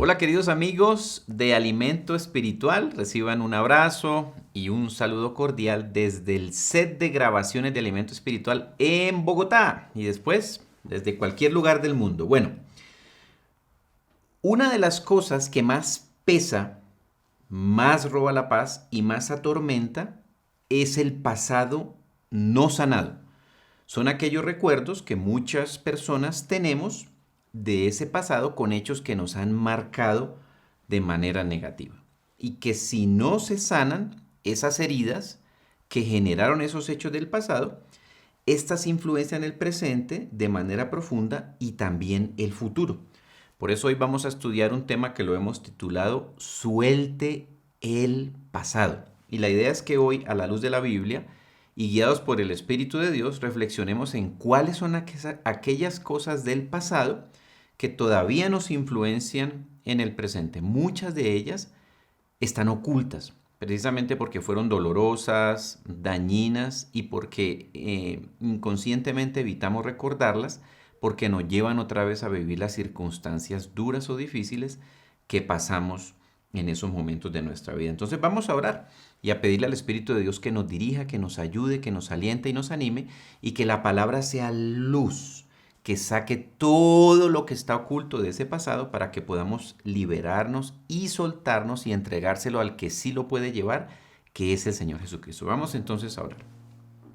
Hola queridos amigos de Alimento Espiritual, reciban un abrazo y un saludo cordial desde el set de grabaciones de Alimento Espiritual en Bogotá y después desde cualquier lugar del mundo. Bueno, una de las cosas que más pesa, más roba la paz y más atormenta es el pasado no sanado. Son aquellos recuerdos que muchas personas tenemos de ese pasado con hechos que nos han marcado de manera negativa. Y que si no se sanan esas heridas que generaron esos hechos del pasado, estas influencian el presente de manera profunda y también el futuro. Por eso hoy vamos a estudiar un tema que lo hemos titulado Suelte el pasado. Y la idea es que hoy, a la luz de la Biblia y guiados por el Espíritu de Dios, reflexionemos en cuáles son aquellas cosas del pasado que todavía nos influencian en el presente. Muchas de ellas están ocultas, precisamente porque fueron dolorosas, dañinas y porque inconscientemente evitamos recordarlas porque nos llevan otra vez a vivir las circunstancias duras o difíciles que pasamos en esos momentos de nuestra vida. Entonces vamos a orar y a pedirle al Espíritu de Dios que nos dirija, que nos ayude, que nos aliente y nos anime y que la palabra sea luz, que saque todo lo que está oculto de ese pasado para que podamos liberarnos y soltarnos y entregárselo al que sí lo puede llevar, que es el Señor Jesucristo. Vamos entonces a orar.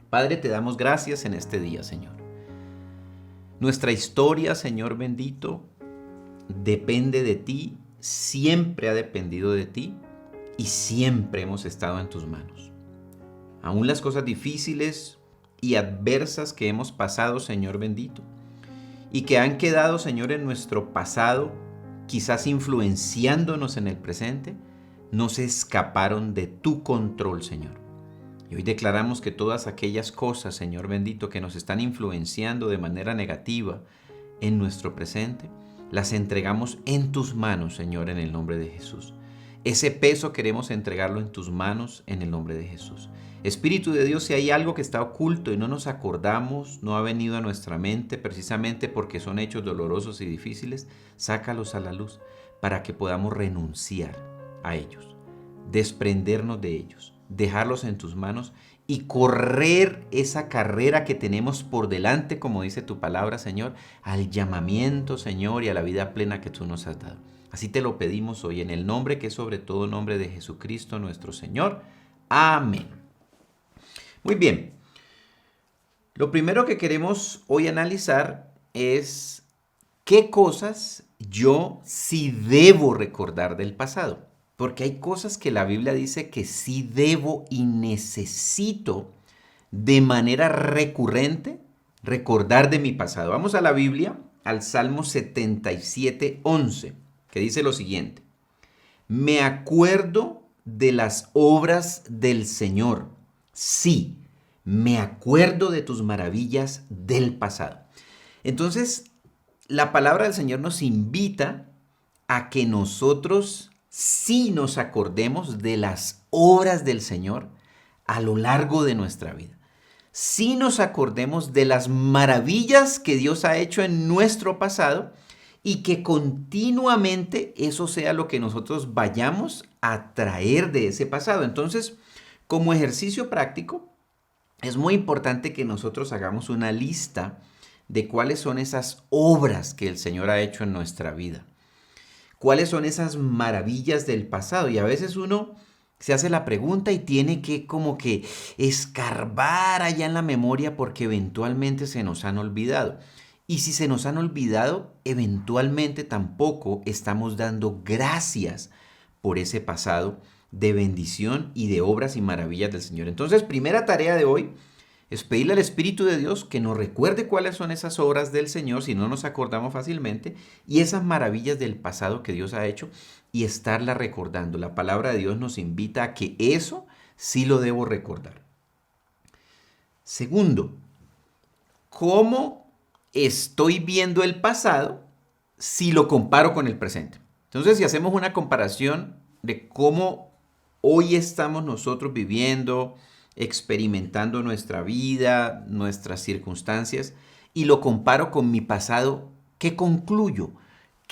Padre, te damos gracias en este día, Señor. Nuestra historia, Señor bendito, depende de ti, siempre ha dependido de ti y siempre hemos estado en tus manos. Aún las cosas difíciles y adversas que hemos pasado, Señor bendito, y que han quedado, Señor, en nuestro pasado, quizás influenciándonos en el presente, no se escaparon de tu control, Señor. Y hoy declaramos que todas aquellas cosas, Señor bendito, que nos están influenciando de manera negativa en nuestro presente, las entregamos en tus manos, Señor, en el nombre de Jesús. Ese peso queremos entregarlo en tus manos en el nombre de Jesús. Espíritu de Dios, si hay algo que está oculto y no nos acordamos, no ha venido a nuestra mente precisamente porque son hechos dolorosos y difíciles, sácalos a la luz para que podamos renunciar a ellos, desprendernos de ellos, dejarlos en tus manos y correr esa carrera que tenemos por delante, como dice tu palabra, Señor, al llamamiento, Señor, y a la vida plena que tú nos has dado. Así te lo pedimos hoy en el nombre que es sobre todo nombre de Jesucristo nuestro Señor. Amén. Muy bien. Lo primero que queremos hoy analizar es qué cosas yo sí debo recordar del pasado. Porque hay cosas que la Biblia dice que sí debo y necesito de manera recurrente recordar de mi pasado. Vamos a la Biblia, al Salmo 77:11, que dice lo siguiente: Me acuerdo de las obras del Señor. Sí, me acuerdo de tus maravillas del pasado. Entonces, la palabra del Señor nos invita a que nosotros sí nos acordemos de las obras del Señor a lo largo de nuestra vida. Sí nos acordemos de las maravillas que Dios ha hecho en nuestro pasado y que continuamente eso sea lo que nosotros vayamos a traer de ese pasado. Entonces, como ejercicio práctico, es muy importante que nosotros hagamos una lista de cuáles son esas obras que el Señor ha hecho en nuestra vida. ¿Cuáles son esas maravillas del pasado? Y a veces uno se hace la pregunta y tiene que como que escarbar allá en la memoria porque eventualmente se nos han olvidado. Y si se nos han olvidado, eventualmente tampoco estamos dando gracias por ese pasado de bendición y de obras y maravillas del Señor. Entonces, primera tarea de hoy es pedirle al Espíritu de Dios que nos recuerde cuáles son esas obras del Señor, si no nos acordamos fácilmente, y esas maravillas del pasado que Dios ha hecho y estarlas recordando. La palabra de Dios nos invita a que eso sí lo debo recordar. Segundo, ¿cómo estoy viendo el pasado si lo comparo con el presente? Entonces, si hacemos una comparación de cómo hoy estamos nosotros viviendo, experimentando nuestra vida, nuestras circunstancias, y lo comparo con mi pasado, ¿qué concluyo?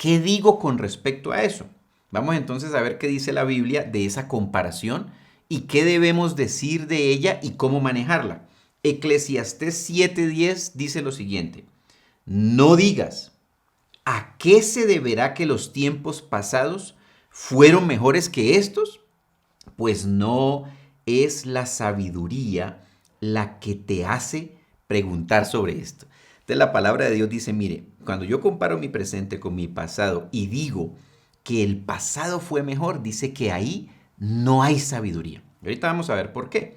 ¿Qué digo con respecto a eso? Vamos entonces a ver qué dice la Biblia de esa comparación y qué debemos decir de ella y cómo manejarla. Eclesiastés 7:10 dice lo siguiente: no digas, ¿a qué se deberá que los tiempos pasados fueron mejores que estos? Pues no es la sabiduría la que te hace preguntar sobre esto. Entonces la palabra de Dios dice, mire, cuando yo comparo mi presente con mi pasado y digo que el pasado fue mejor, dice que ahí no hay sabiduría. Y ahorita vamos a ver por qué.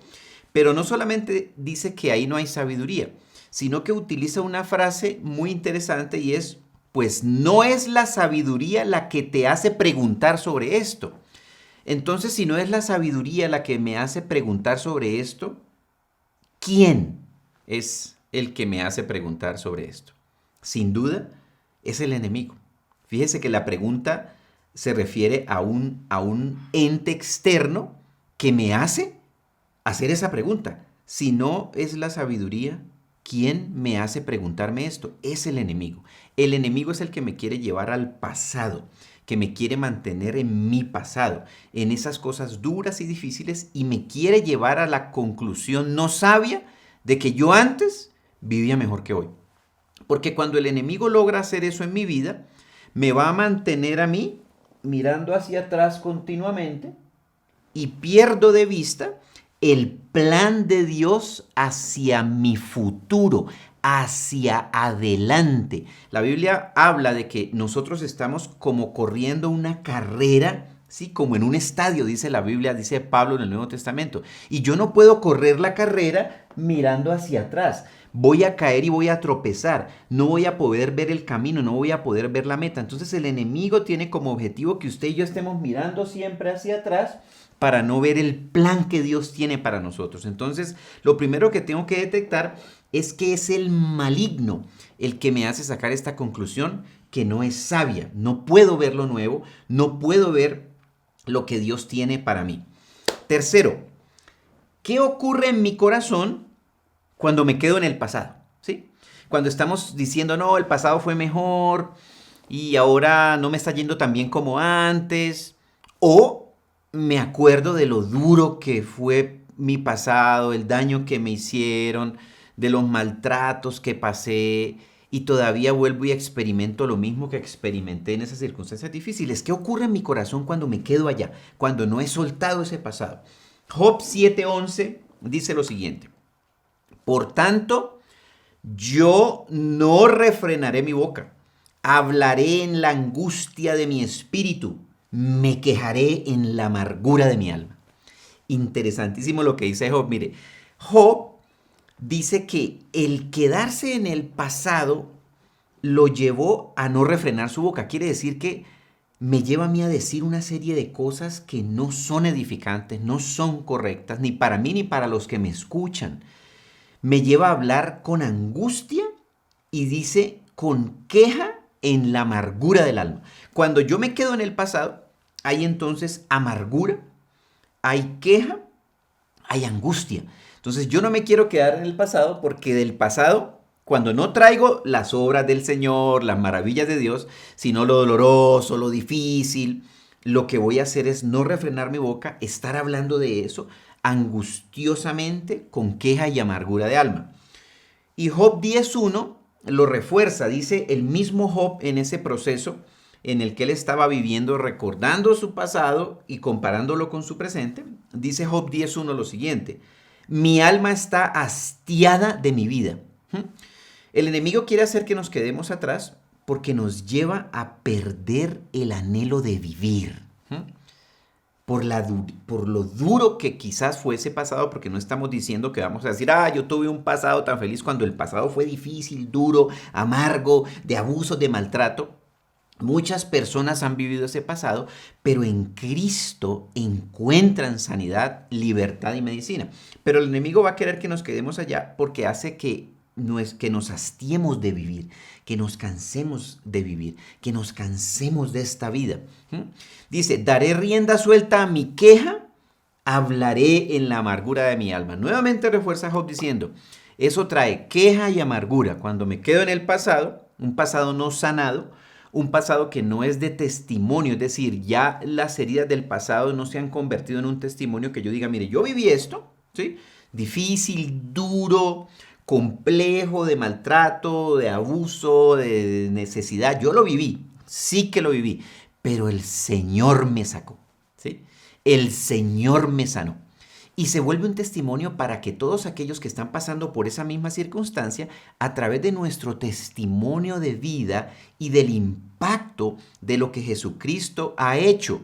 Pero no solamente dice que ahí no hay sabiduría, sino que utiliza una frase muy interesante y es, pues no es la sabiduría la que te hace preguntar sobre esto. Entonces, si no es la sabiduría la que me hace preguntar sobre esto, ¿quién es el que me hace preguntar sobre esto? Sin duda, es el enemigo. Fíjese que la pregunta se refiere a un ente externo que me hace hacer esa pregunta. Si no es la sabiduría, ¿quién me hace preguntarme esto? Es el enemigo. El enemigo es el que me quiere llevar al pasado, que me quiere mantener en mi pasado, en esas cosas duras y difíciles, y me quiere llevar a la conclusión no sabia de que yo antes vivía mejor que hoy. Porque cuando el enemigo logra hacer eso en mi vida, me va a mantener a mí mirando hacia atrás continuamente y pierdo de vista el plan de Dios hacia mi futuro, hacia adelante. La Biblia habla de que nosotros estamos como corriendo una carrera, ¿sí? Como en un estadio, dice la Biblia, dice Pablo en el Nuevo Testamento. Y yo no puedo correr la carrera mirando hacia atrás. Voy a caer y voy a tropezar. No voy a poder ver el camino, no voy a poder ver la meta. Entonces el enemigo tiene como objetivo que usted y yo estemos mirando siempre hacia atrás para no ver el plan que Dios tiene para nosotros. Entonces, lo primero que tengo que detectar es que es el maligno el que me hace sacar esta conclusión que no es sabia. No puedo ver lo nuevo, no puedo ver lo que Dios tiene para mí. Tercero, ¿qué ocurre en mi corazón cuando me quedo en el pasado? ¿Sí? Cuando estamos diciendo, no, el pasado fue mejor y ahora no me está yendo tan bien como antes. O me acuerdo de lo duro que fue mi pasado, el daño que me hicieron, de los maltratos que pasé y todavía vuelvo y experimento lo mismo que experimenté en esas circunstancias difíciles. ¿Qué ocurre en mi corazón cuando me quedo allá, cuando no he soltado ese pasado? Job 7:11 dice lo siguiente: por tanto, yo no refrenaré mi boca, hablaré en la angustia de mi espíritu, me quejaré en la amargura de mi alma. Interesantísimo lo que dice Job. Mire, Job dice que el quedarse en el pasado lo llevó a no refrenar su boca. Quiere decir que me lleva a mí a decir una serie de cosas que no son edificantes, no son correctas, ni para mí ni para los que me escuchan. Me lleva a hablar con angustia y dice con queja en la amargura del alma. Cuando yo me quedo en el pasado, hay entonces amargura, hay queja, hay angustia. Entonces yo no me quiero quedar en el pasado porque del pasado, cuando no traigo las obras del Señor, las maravillas de Dios, sino lo doloroso, lo difícil, lo que voy a hacer es no refrenar mi boca, estar hablando de eso angustiosamente con queja y amargura de alma. Y Job 10:1 lo refuerza, dice el mismo Job en ese proceso en el que él estaba viviendo, recordando su pasado y comparándolo con su presente. Dice Job 10:1 lo siguiente: mi alma está hastiada de mi vida. El enemigo quiere hacer que nos quedemos atrás porque nos lleva a perder el anhelo de vivir. Por lo duro que quizás fue ese pasado, porque no estamos diciendo que vamos a decir, yo tuve un pasado tan feliz, cuando el pasado fue difícil, duro, amargo, de abuso, de maltrato. Muchas personas han vivido ese pasado, pero en Cristo encuentran sanidad, libertad y medicina. Pero el enemigo va a querer que nos quedemos allá porque hace que nos hastiemos de vivir, que nos cansemos de vivir, que nos cansemos de esta vida. Dice, daré rienda suelta a mi queja, hablaré en la amargura de mi alma. Nuevamente refuerza Job diciendo, eso trae queja y amargura. Cuando me quedo en el pasado, un pasado no sanado, un pasado que no es de testimonio, es decir, ya las heridas del pasado no se han convertido en un testimonio que yo diga, mire, yo viví esto, ¿sí? Difícil, duro, complejo, de maltrato, de abuso, de necesidad, yo lo viví, sí que lo viví, pero el Señor me sacó, ¿sí? El Señor me sanó. Y se vuelve un testimonio para que todos aquellos que están pasando por esa misma circunstancia, a través de nuestro testimonio de vida y del impacto de lo que Jesucristo ha hecho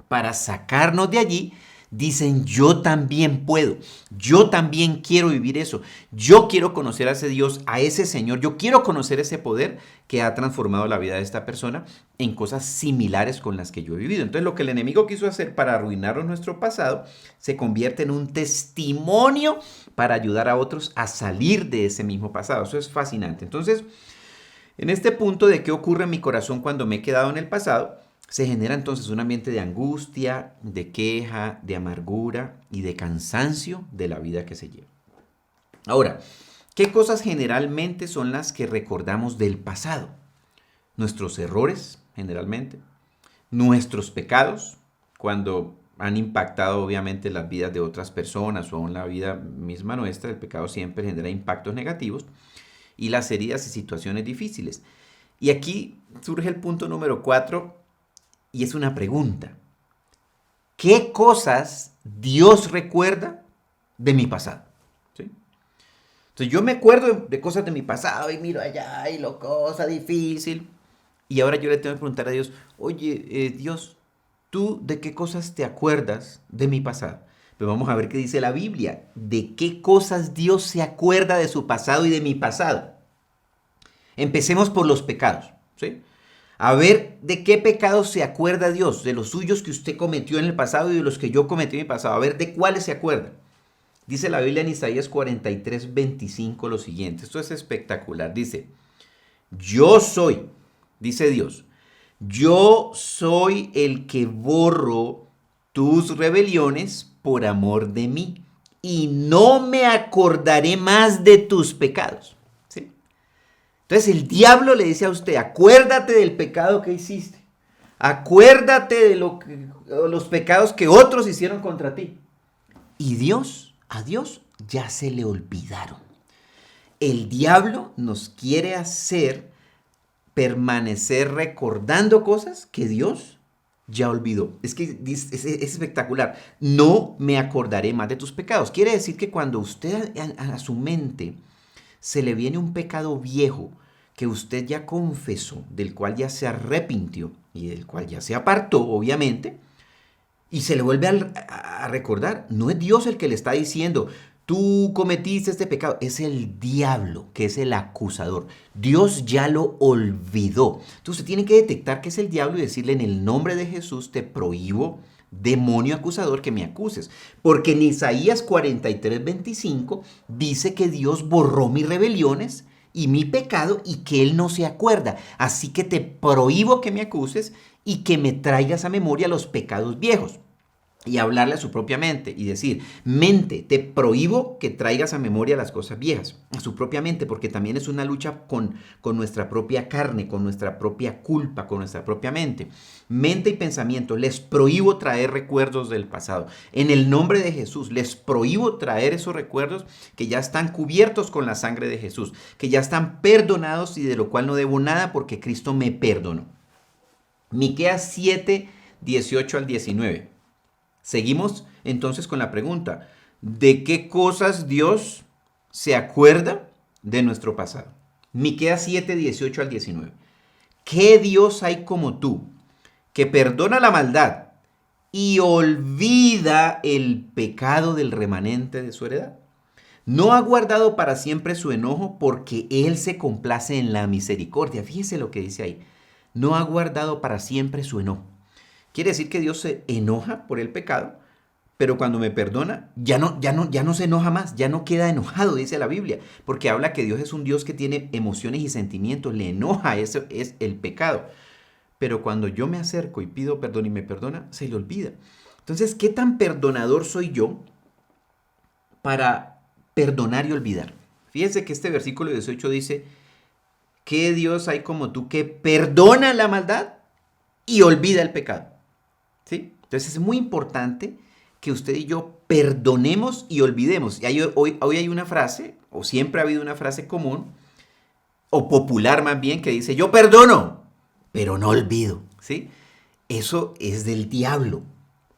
para sacarnos de allí, dicen, yo también puedo, yo también quiero vivir eso, yo quiero conocer a ese Dios, a ese Señor, yo quiero conocer ese poder que ha transformado la vida de esta persona en cosas similares con las que yo he vivido. Entonces lo que el enemigo quiso hacer para arruinarnos nuestro pasado se convierte en un testimonio para ayudar a otros a salir de ese mismo pasado. Eso es fascinante. Entonces, en este punto de qué ocurre en mi corazón cuando me he quedado en el pasado, se genera entonces un ambiente de angustia, de queja, de amargura y de cansancio de la vida que se lleva. Ahora, ¿qué cosas generalmente son las que recordamos del pasado? Nuestros errores, generalmente, nuestros pecados, cuando han impactado obviamente las vidas de otras personas o en la vida misma nuestra, el pecado siempre genera impactos negativos, y las heridas y situaciones difíciles. Y aquí surge el punto número 4 y es una pregunta. ¿Qué cosas Dios recuerda de mi pasado? ¿Sí? Entonces yo me acuerdo de cosas de mi pasado y miro allá y lo cosa difícil. Y ahora yo le tengo que preguntar a Dios, oye, Dios, ¿tú de qué cosas te acuerdas de mi pasado? Pues vamos a ver qué dice la Biblia. ¿De qué cosas Dios se acuerda de su pasado y de mi pasado? Empecemos por los pecados, ¿sí? A ver de qué pecados se acuerda Dios, de los suyos que usted cometió en el pasado y de los que yo cometí en mi pasado. A ver de cuáles se acuerda. Dice la Biblia en Isaías 43:25 lo siguiente. Esto es espectacular. Dice, yo soy, dice Dios, yo soy el que borro tus rebeliones por amor de mí y no me acordaré más de tus pecados. ¿Sí? Entonces el diablo le dice a usted, acuérdate del pecado que hiciste. Acuérdate de los pecados que otros hicieron contra ti. Y a Dios ya se le olvidaron. El diablo nos quiere hacer permanecer recordando cosas que Dios ya olvidó. Es que es espectacular. No me acordaré más de tus pecados. Quiere decir que cuando usted a su mente se le viene un pecado viejo que usted ya confesó, del cual ya se arrepintió y del cual ya se apartó, obviamente, y se le vuelve a recordar, no es Dios el que le está diciendo, tú cometiste este pecado, es el diablo, que es el acusador. Dios ya lo olvidó. Entonces usted tiene que detectar que es el diablo y decirle, en el nombre de Jesús te prohíbo, demonio acusador, que me acuses. Porque en Isaías 43:25 dice que Dios borró mis rebeliones y mi pecado y que Él no se acuerda. Así que te prohíbo que me acuses y que me traigas a memoria los pecados viejos. Y hablarle a su propia mente y decir, mente, te prohíbo que traigas a memoria las cosas viejas, a su propia mente, porque también es una lucha con nuestra propia carne, con nuestra propia culpa, con nuestra propia mente. Mente y pensamiento, les prohíbo traer recuerdos del pasado. En el nombre de Jesús, les prohíbo traer esos recuerdos que ya están cubiertos con la sangre de Jesús, que ya están perdonados y de lo cual no debo nada porque Cristo me perdonó. Miqueas 7:18-19. Seguimos entonces con la pregunta, ¿de qué cosas Dios se acuerda de nuestro pasado? Miqueas 7:18-19. ¿Qué Dios hay como tú, que perdona la maldad y olvida el pecado del remanente de su heredad? No ha guardado para siempre su enojo porque Él se complace en la misericordia. Fíjese lo que dice ahí. No ha guardado para siempre su enojo. Quiere decir que Dios se enoja por el pecado, pero cuando me perdona, ya no se enoja más, ya no queda enojado, dice la Biblia, porque habla que Dios es un Dios que tiene emociones y sentimientos, le enoja, eso es el pecado. Pero cuando yo me acerco y pido perdón y me perdona, se le olvida. Entonces, ¿qué tan perdonador soy yo para perdonar y olvidar? Fíjense que este versículo 18 dice, ¿Qué Dios hay como tú que perdona la maldad y olvida el pecado? ¿Sí? Entonces es muy importante que usted y yo perdonemos y olvidemos. Y hoy hay una frase, o siempre ha habido una frase común, o popular más bien, que dice, yo perdono, pero no olvido. ¿Sí? Eso es del diablo,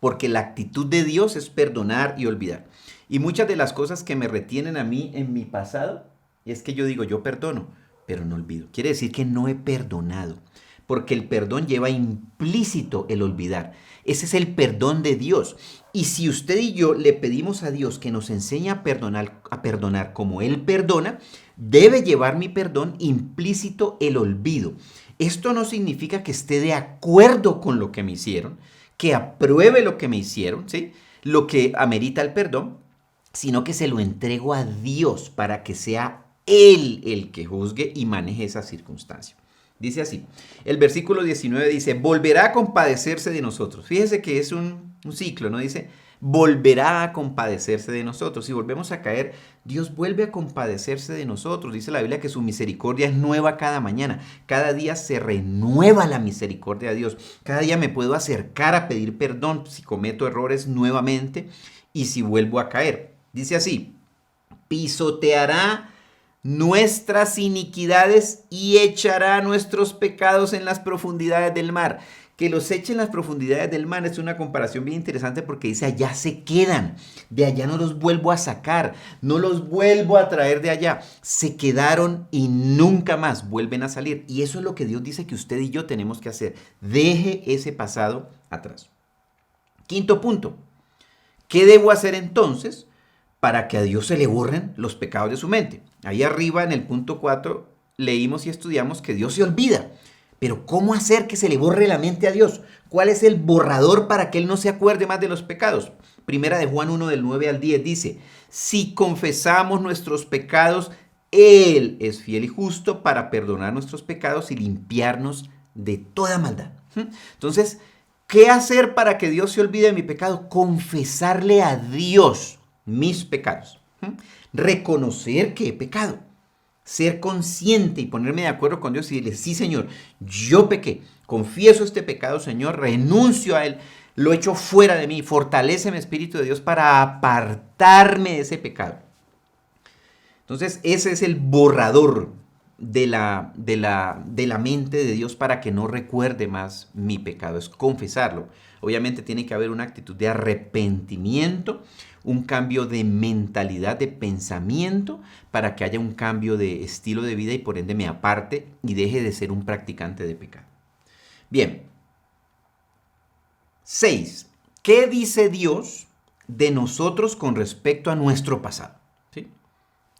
porque la actitud de Dios es perdonar y olvidar. Y muchas de las cosas que me retienen a mí en mi pasado, es que yo digo, yo perdono, pero no olvido. Quiere decir que no he perdonado, porque el perdón lleva implícito el olvidar. Ese es el perdón de Dios. Y si usted y yo le pedimos a Dios que nos enseñe a perdonar como Él perdona, debe llevar mi perdón implícito el olvido. Esto no significa que esté de acuerdo con lo que me hicieron, que apruebe lo que me hicieron, ¿sí? Lo que amerita el perdón, sino que se lo entrego a Dios para que sea Él el que juzgue y maneje esa circunstancia. Dice así, el versículo 19 dice, volverá a compadecerse de nosotros. Fíjese que es un ciclo, ¿no? Dice, volverá a compadecerse de nosotros. Si volvemos a caer, Dios vuelve a compadecerse de nosotros. Dice la Biblia que su misericordia es nueva cada mañana. Cada día se renueva la misericordia de Dios. Cada día me puedo acercar a pedir perdón si cometo errores nuevamente y si vuelvo a caer. Dice así, pisoteará nuestras iniquidades y echará nuestros pecados en las profundidades del mar. Que los eche en las profundidades del mar es una comparación bien interesante porque dice, allá se quedan, de allá no los vuelvo a sacar, no los vuelvo a traer de allá. Se quedaron y nunca más vuelven a salir. Y eso es lo que Dios dice que usted y yo tenemos que hacer. Deje ese pasado atrás. Quinto punto. ¿Qué debo hacer entonces para que a Dios se le borren los pecados de su mente? Ahí arriba en el punto 4 leímos y estudiamos que Dios se olvida. Pero ¿cómo hacer que se le borre la mente a Dios? ¿Cuál es el borrador para que Él no se acuerde más de los pecados? Primera de Juan 1 del 9 al 10 dice, si confesamos nuestros pecados, Él es fiel y justo para perdonar nuestros pecados y limpiarnos de toda maldad. Entonces, ¿qué hacer para que Dios se olvide de mi pecado? Confesarle a Dios mis pecados. Reconocer que he pecado. Ser consciente y ponerme de acuerdo con Dios y decirle, sí, Señor, yo pequé. Confieso este pecado, Señor, renuncio a él, lo echo fuera de mí. Fortalece mi Espíritu de Dios para apartarme de ese pecado. Entonces, ese es el borrador de la mente de Dios para que no recuerde más mi pecado, es confesarlo. Obviamente tiene que haber una actitud de arrepentimiento, un cambio de mentalidad, de pensamiento, para que haya un cambio de estilo de vida y por ende me aparte y deje de ser un practicante de pecado. Bien. 6. ¿Qué dice Dios de nosotros con respecto a nuestro pasado? ¿Sí?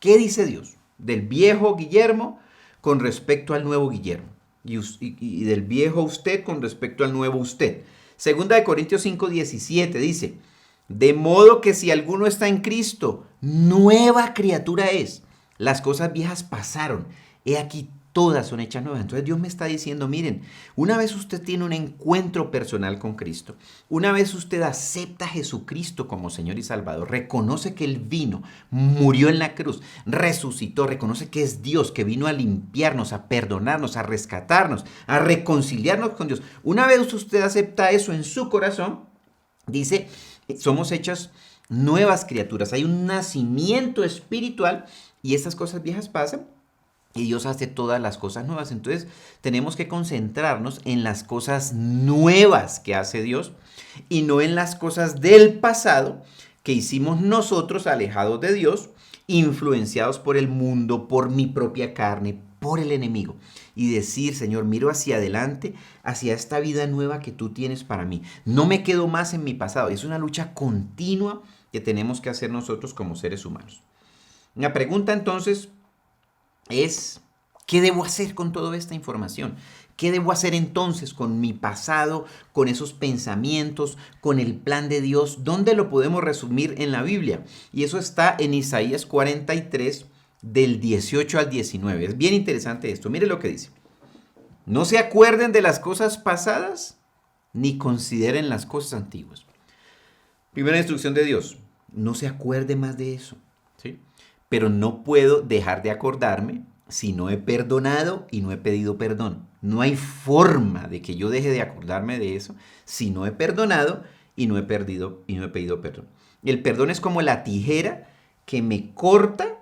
¿Qué dice Dios del viejo Guillermo con respecto al nuevo Guillermo? Y del viejo usted con respecto al nuevo usted. Segunda de Corintios 5:17 dice, de modo que si alguno está en Cristo, nueva criatura es. Las cosas viejas pasaron. He aquí todas son hechas nuevas. Entonces Dios me está diciendo, miren, una vez usted tiene un encuentro personal con Cristo, una vez usted acepta a Jesucristo como Señor y Salvador, reconoce que Él vino, murió en la cruz, resucitó, reconoce que es Dios, que vino a limpiarnos, a perdonarnos, a rescatarnos, a reconciliarnos con Dios. Una vez usted acepta eso en su corazón, dice, somos hechas nuevas criaturas. Hay un nacimiento espiritual y esas cosas viejas pasan y Dios hace todas las cosas nuevas. Entonces tenemos que concentrarnos en las cosas nuevas que hace Dios y no en las cosas del pasado que hicimos nosotros alejados de Dios, influenciados por el mundo, por mi propia carne, por el enemigo. Y decir, Señor, miro hacia adelante, hacia esta vida nueva que tú tienes para mí. No me quedo más en mi pasado. Es una lucha continua que tenemos que hacer nosotros como seres humanos. La pregunta entonces es, ¿qué debo hacer con toda esta información? ¿Qué debo hacer entonces con mi pasado, con esos pensamientos, con el plan de Dios? ¿Dónde lo podemos resumir en la Biblia? Y eso está en Isaías 43, del 18 al 19. Es bien interesante esto. Mire lo que dice. No se acuerden de las cosas pasadas, ni consideren las cosas antiguas. Primera instrucción de Dios, no se acuerde más de eso, ¿sí? Pero no puedo dejar de acordarme si no he perdonado y no he pedido perdón. No hay forma de que yo deje de acordarme de eso si no he perdonado y no he pedido perdón. El perdón es como la tijera que me corta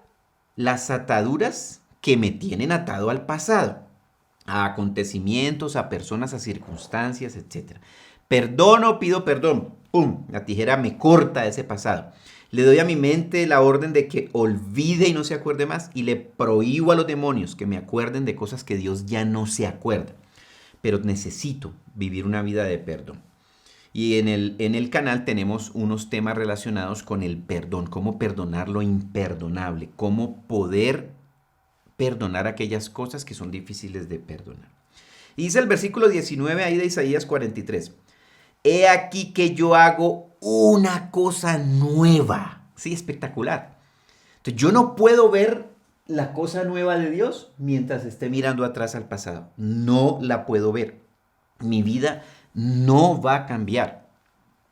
las ataduras que me tienen atado al pasado, a acontecimientos, a personas, a circunstancias, etcétera. Perdono, pido perdón. ¡Pum! La tijera me corta ese pasado. Le doy a mi mente la orden de que olvide y no se acuerde más, y le prohíbo a los demonios que me acuerden de cosas que Dios ya no se acuerda. Pero necesito vivir una vida de perdón. Y en el canal tenemos unos temas relacionados con el perdón, cómo perdonar lo imperdonable, cómo poder perdonar aquellas cosas que son difíciles de perdonar. Y dice el versículo 19 ahí de Isaías 43. He aquí que yo hago una cosa nueva. Sí, espectacular. Entonces yo no puedo ver la cosa nueva de Dios mientras esté mirando atrás al pasado. No la puedo ver. Mi vida no va a cambiar.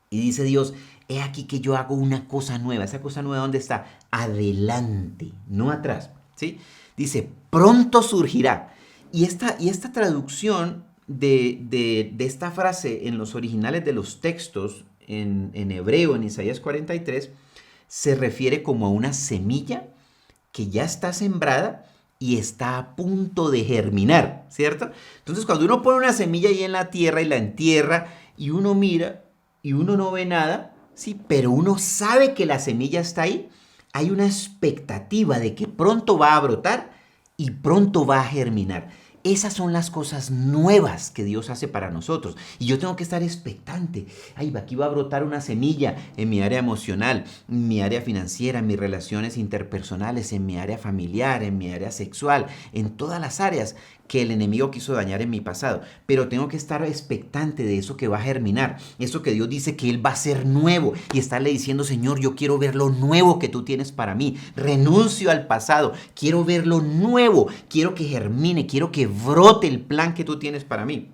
Y dice Dios, he aquí que yo hago una cosa nueva. ¿Esa cosa nueva dónde está? Adelante, no atrás. ¿Sí? Dice, pronto surgirá. Y esta traducción de esta frase en los originales de los textos, en hebreo, en Isaías 43, se refiere como a una semilla que ya está sembrada y está a punto de germinar, ¿cierto? Entonces, cuando uno pone una semilla ahí en la tierra y la entierra y uno mira y uno no ve nada, sí, pero uno sabe que la semilla está ahí, hay una expectativa de que pronto va a brotar y pronto va a germinar. Esas son las cosas nuevas que Dios hace para nosotros. Y yo tengo que estar expectante. Ay, aquí va a brotar una semilla en mi área emocional, en mi área financiera, en mis relaciones interpersonales, en mi área familiar, en mi área sexual, en todas las áreas que el enemigo quiso dañar en mi pasado. Pero tengo que estar expectante de eso que va a germinar. Eso que Dios dice que Él va a ser nuevo. Y estarle diciendo, Señor, yo quiero ver lo nuevo que tú tienes para mí. Renuncio al pasado. Quiero ver lo nuevo. Quiero que germine. Quiero que brote el plan que tú tienes para mí.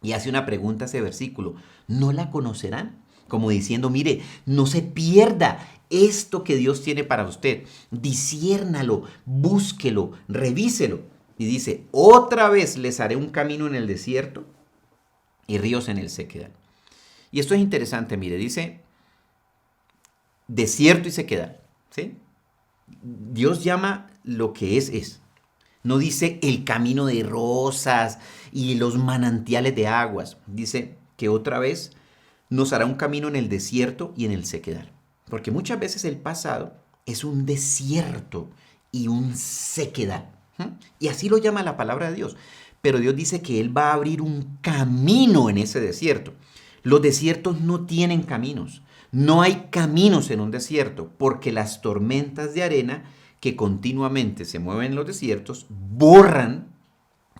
Y hace una pregunta ese versículo. ¿No la conocerán? Como diciendo, mire, no se pierda esto que Dios tiene para usted. Disciérnalo, búsquelo, revíselo. Y dice, otra vez les haré un camino en el desierto y ríos en el sequedal. Y esto es interesante, mire, dice desierto y sequedal, ¿sí? Dios llama lo que es. No dice el camino de rosas y los manantiales de aguas. Dice que otra vez nos hará un camino en el desierto y en el sequedal. Porque muchas veces el pasado es un desierto y un sequedal. Y así lo llama la palabra de Dios. Pero Dios dice que Él va a abrir un camino en ese desierto. Los desiertos no tienen caminos. No hay caminos en un desierto porque las tormentas de arena que continuamente se mueven en los desiertos borran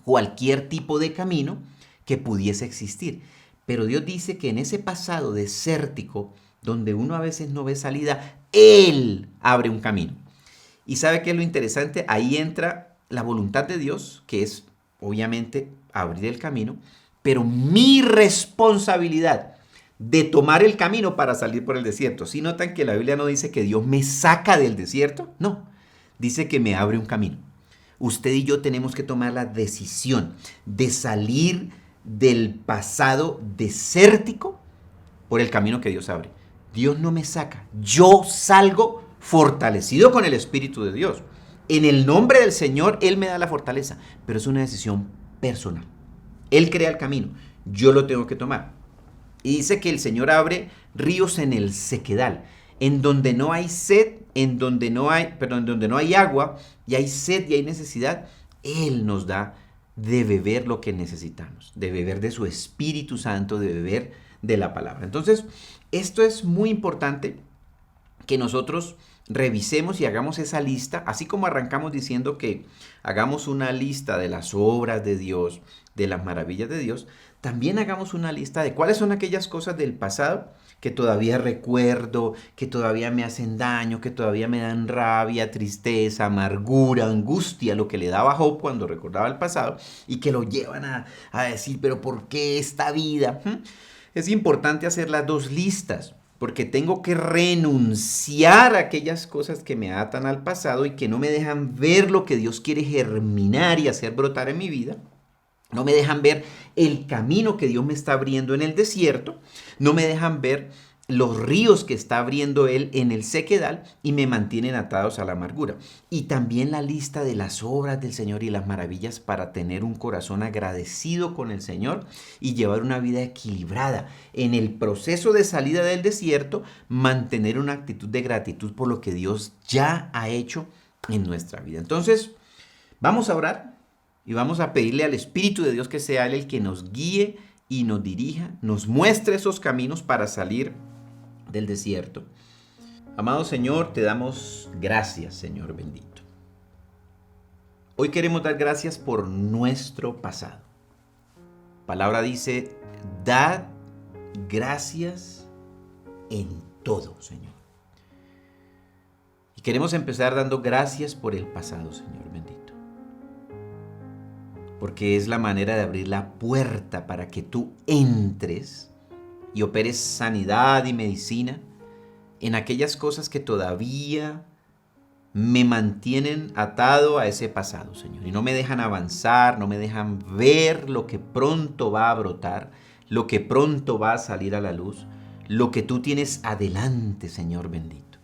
cualquier tipo de camino que pudiese existir. Pero Dios dice que en ese pasado desértico, donde uno a veces no ve salida, Él abre un camino. ¿Y sabe qué es lo interesante? Ahí entra la voluntad de Dios, que es obviamente abrir el camino, pero mi responsabilidad de tomar el camino para salir por el desierto. ¿Sí notan que la Biblia no dice que Dios me saca del desierto? No, dice que me abre un camino. Usted y yo tenemos que tomar la decisión de salir del pasado desértico por el camino que Dios abre. Dios no me saca, yo salgo fortalecido con el Espíritu de Dios. En el nombre del Señor, Él me da la fortaleza, pero es una decisión personal. Él crea el camino, yo lo tengo que tomar. Y dice que el Señor abre ríos en el sequedal, en donde no hay sed, en donde no hay agua, y hay sed y hay necesidad, Él nos da de beber lo que necesitamos, de beber de su Espíritu Santo, de beber de la palabra. Entonces, esto es muy importante que nosotros revisemos y hagamos esa lista, así como arrancamos diciendo que hagamos una lista de las obras de Dios, de las maravillas de Dios, también hagamos una lista de cuáles son aquellas cosas del pasado que todavía recuerdo, que todavía me hacen daño, que todavía me dan rabia, tristeza, amargura, angustia, lo que le daba a Job cuando recordaba el pasado y que lo llevan a decir, pero ¿por qué esta vida? Es importante hacer las dos listas. porque tengo que renunciar a aquellas cosas que me atan al pasado y que no me dejan ver lo que Dios quiere germinar y hacer brotar en mi vida. No me dejan ver el camino que Dios me está abriendo en el desierto. No me dejan ver los ríos que está abriendo Él en el sequedal y me mantienen atados a la amargura. Y también la lista de las obras del Señor y las maravillas para tener un corazón agradecido con el Señor y llevar una vida equilibrada. En el proceso de salida del desierto, mantener una actitud de gratitud por lo que Dios ya ha hecho en nuestra vida. Entonces, vamos a orar. Y vamos a pedirle al Espíritu de Dios que sea Él el que nos guíe y nos dirija, nos muestre esos caminos para salir del desierto. Amado Señor, te damos gracias, Señor bendito. Hoy queremos dar gracias por nuestro pasado. La palabra dice, dad gracias en todo, Señor. Y queremos empezar dando gracias por el pasado, Señor bendito. Porque es la manera de abrir la puerta para que tú entres y operes sanidad y medicina en aquellas cosas que todavía me mantienen atado a ese pasado, Señor. Y no me dejan avanzar, no me dejan ver lo que pronto va a brotar, lo que pronto va a salir a la luz, lo que tú tienes adelante, Señor bendito.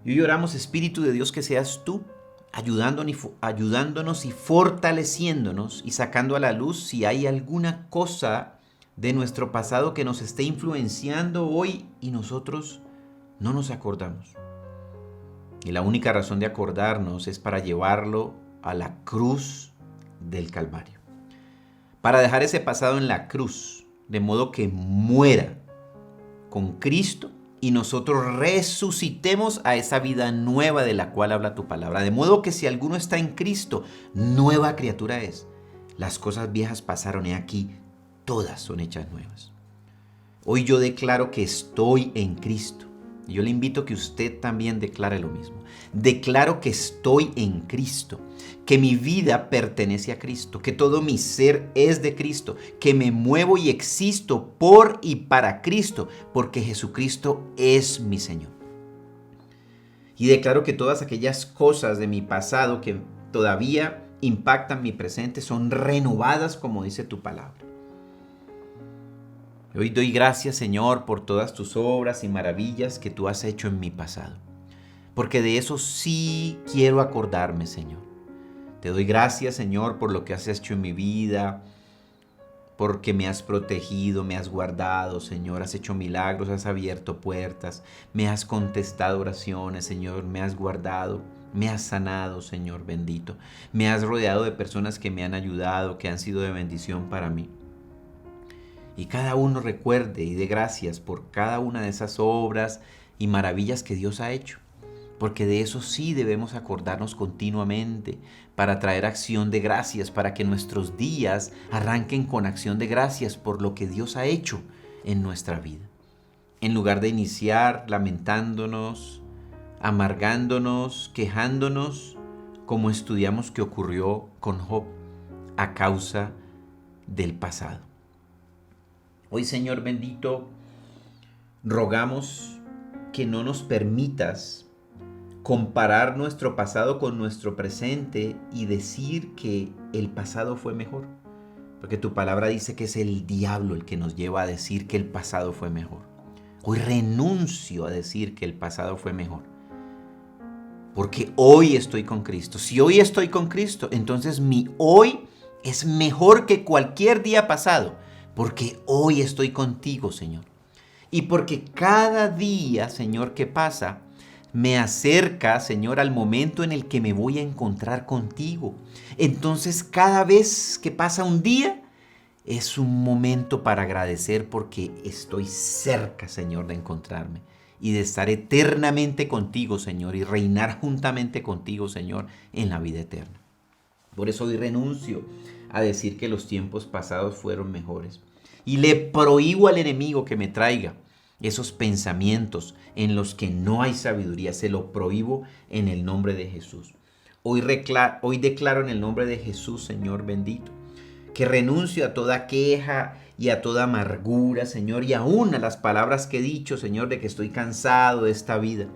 Y hoy oramos, Espíritu de Dios, que seas tú ayudándonos y fortaleciéndonos y sacando a la luz si hay alguna cosa de nuestro pasado que nos esté influenciando hoy y nosotros no nos acordamos. Y la única razón de acordarnos es para llevarlo a la cruz del Calvario. Para dejar ese pasado en la cruz, de modo que muera con Cristo y nosotros resucitemos a esa vida nueva de la cual habla tu palabra. De modo que si alguno está en Cristo, nueva criatura es. Las cosas viejas pasaron y aquí todas son hechas nuevas. Hoy yo declaro que estoy en Cristo. Y yo le invito a que usted también declare lo mismo. Declaro que estoy en Cristo, que mi vida pertenece a Cristo, que todo mi ser es de Cristo, que me muevo y existo por y para Cristo, porque Jesucristo es mi Señor. Y declaro que todas aquellas cosas de mi pasado que todavía impactan mi presente son renovadas, como dice tu palabra. Hoy doy gracias, Señor, por todas tus obras y maravillas que tú has hecho en mi pasado, porque de eso sí quiero acordarme, Señor. Te doy gracias, Señor, por lo que has hecho en mi vida, porque me has protegido, me has guardado, Señor, has hecho milagros, has abierto puertas, me has contestado oraciones, Señor, me has guardado, me has sanado, Señor bendito, me has rodeado de personas que me han ayudado, que han sido de bendición para mí. Y cada uno recuerde y dé gracias por cada una de esas obras y maravillas que Dios ha hecho. Porque de eso sí debemos acordarnos continuamente para traer acción de gracias, para que nuestros días arranquen con acción de gracias por lo que Dios ha hecho en nuestra vida. En lugar de iniciar lamentándonos, amargándonos, quejándonos, como estudiamos que ocurrió con Job a causa del pasado. Hoy, Señor bendito, rogamos que no nos permitas comparar nuestro pasado con nuestro presente y decir que el pasado fue mejor. Porque tu palabra dice que es el diablo el que nos lleva a decir que el pasado fue mejor. Hoy renuncio a decir que el pasado fue mejor. Porque hoy estoy con Cristo. Si hoy estoy con Cristo, entonces mi hoy es mejor que cualquier día pasado. Porque hoy estoy contigo, Señor. Y porque cada día, Señor, que pasa, me acerca, Señor, al momento en el que me voy a encontrar contigo. Entonces, cada vez que pasa un día, es un momento para agradecer porque estoy cerca, Señor, de encontrarme y de estar eternamente contigo, Señor, y reinar juntamente contigo, Señor, en la vida eterna. Por eso hoy renuncio a decir que los tiempos pasados fueron mejores. Y le prohíbo al enemigo que me traiga esos pensamientos en los que no hay sabiduría. Se lo prohíbo en el nombre de Jesús. Hoy declaro en el nombre de Jesús, Señor bendito, que renuncio a toda queja y a toda amargura, Señor, y aún a las palabras que he dicho, Señor, de que estoy cansado de esta vida.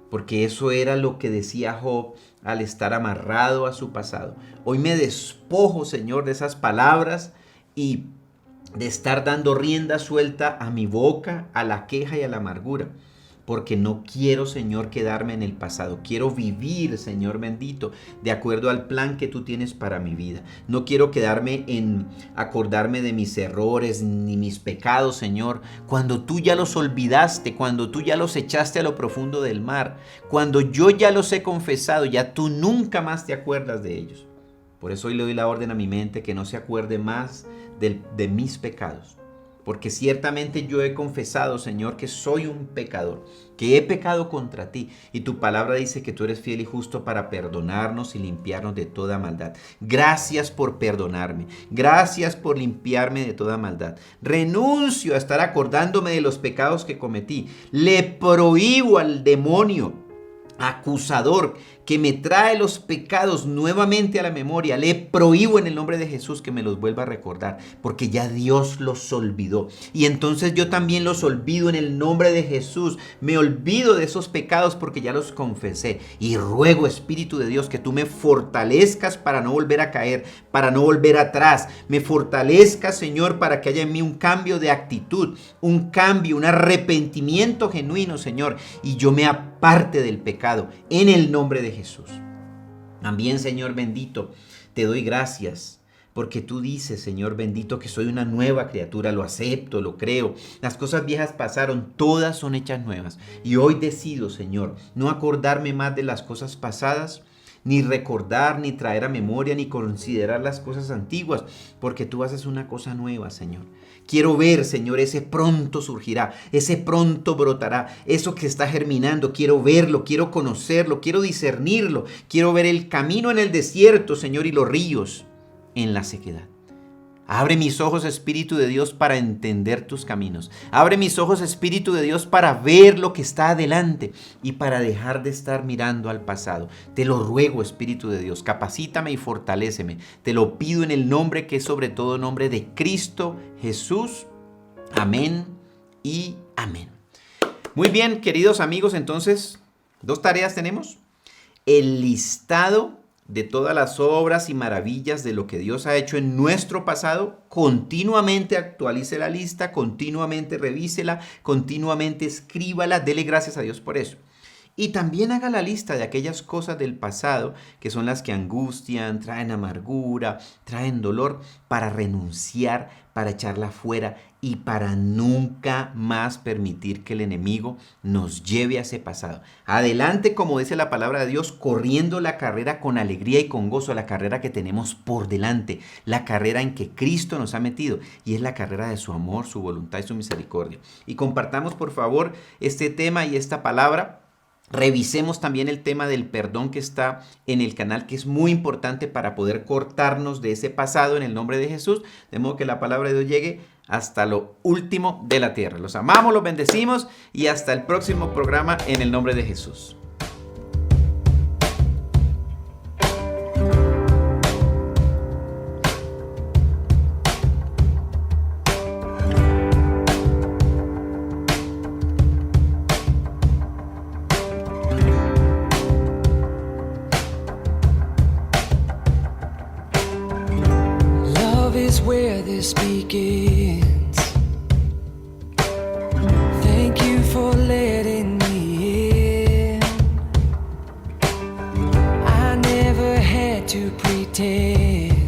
Porque eso era lo que decía Job al estar amarrado a su pasado. Hoy me despojo, Señor, de esas palabras y de estar dando rienda suelta a mi boca, a la queja y a la amargura. Porque no quiero, Señor, quedarme en el pasado. Quiero vivir, Señor bendito, de acuerdo al plan que tú tienes para mi vida. No quiero quedarme en acordarme de mis errores ni mis pecados, Señor. Cuando tú ya los olvidaste, cuando tú ya los echaste a lo profundo del mar, cuando yo ya los he confesado, ya tú nunca más te acuerdas de ellos. Por eso hoy le doy la orden a mi mente que no se acuerde más de mis pecados. Porque ciertamente yo he confesado, Señor, que soy un pecador, que he pecado contra ti. Y tu palabra dice que tú eres fiel y justo para perdonarnos y limpiarnos de toda maldad. Gracias por perdonarme. Gracias por limpiarme de toda maldad. Renuncio a estar acordándome de los pecados que cometí. Le prohíbo al demonio acusador que me trae los pecados nuevamente a la memoria. Le prohíbo en el nombre de Jesús que me los vuelva a recordar, porque ya Dios los olvidó. Y entonces yo también los olvido en el nombre de Jesús. Me olvido de esos pecados porque ya los confesé. Y ruego, Espíritu de Dios, que tú me fortalezcas para no volver a caer, para no volver atrás. Me fortalezcas, Señor, para que haya en mí un cambio de actitud, un cambio, un arrepentimiento genuino, Señor. Y yo me aparte del pecado en el nombre de Jesús. También, Señor bendito, te doy gracias porque tú dices, Señor bendito, que soy una nueva criatura. Lo acepto, lo creo. Las cosas viejas pasaron, todas son hechas nuevas. Y hoy decido, Señor, no acordarme más de las cosas pasadas, ni recordar, ni traer a memoria, ni considerar las cosas antiguas, porque tú haces una cosa nueva, Señor. Quiero ver, Señor, ese pronto surgirá, ese pronto brotará, eso que está germinando. Quiero verlo, quiero conocerlo, quiero discernirlo. Quiero ver el camino en el desierto, Señor, y los ríos en la sequedad. Abre mis ojos, Espíritu de Dios, para entender tus caminos. Abre mis ojos, Espíritu de Dios, para ver lo que está adelante y para dejar de estar mirando al pasado. Te lo ruego, Espíritu de Dios, capacítame y fortaléceme. Te lo pido en el nombre que es sobre todo nombre de Cristo Jesús. Amén y amén. Muy bien, queridos amigos, entonces, 2 tareas tenemos. El listado de todas las obras y maravillas de lo que Dios ha hecho en nuestro pasado. Continuamente actualice la lista, continuamente revísela, continuamente escríbala, dele gracias a Dios por eso. Y también haga la lista de aquellas cosas del pasado que son las que angustian, traen amargura, traen dolor, para renunciar, para echarla fuera y para nunca más permitir que el enemigo nos lleve a ese pasado. Adelante, como dice la palabra de Dios, corriendo la carrera con alegría y con gozo, la carrera que tenemos por delante, la carrera en que Cristo nos ha metido, y es la carrera de su amor, su voluntad y su misericordia. Y compartamos, por favor, este tema y esta palabra. Revisemos también el tema del perdón que está en el canal, que es muy importante para poder cortarnos de ese pasado en el nombre de Jesús, de modo que la palabra de Dios llegue hasta lo último de la tierra. Los amamos, los bendecimos y hasta el próximo programa en el nombre de Jesús. Where this begins. Thank you for letting me in. I never had to pretend.